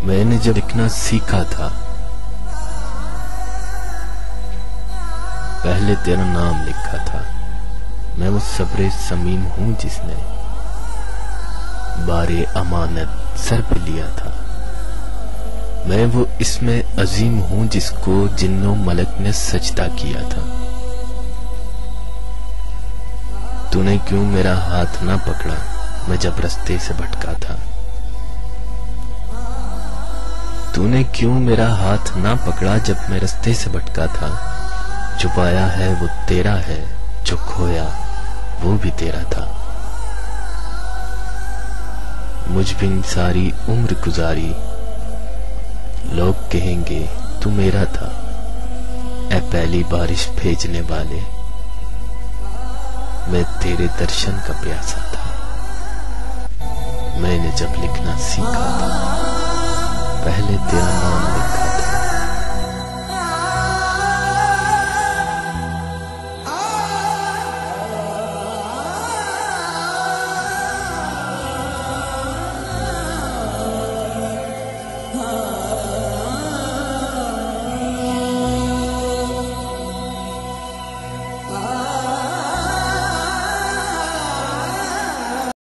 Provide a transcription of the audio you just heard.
मैंने जब लिखना सीखा था, पहले तेरा नाम लिखा था। मैं वो सब्रे समीम हूं जिसने बारे अमानत सर पे लिया था। मैं वो इसमें अजीम हूं जिसको जिन्नो मलक ने सजदा किया था। तूने क्यों मेरा हाथ ना पकड़ा मैं जब रास्ते से भटका था। तूने क्यों मेरा हाथ ना पकड़ा जब मैं रास्ते से भटका था। जो पाया है वो तेरा है, जो खोया वो भी तेरा था। मुझ बिन सारी उम्र गुजारी, लोग कहेंगे तू मेरा था। ऐ पहली बारिश भेजने वाले, मैं तेरे दर्शन का प्यासा था। मैंने जब लिखना सीखा था, पहले तेरा नाम लिखा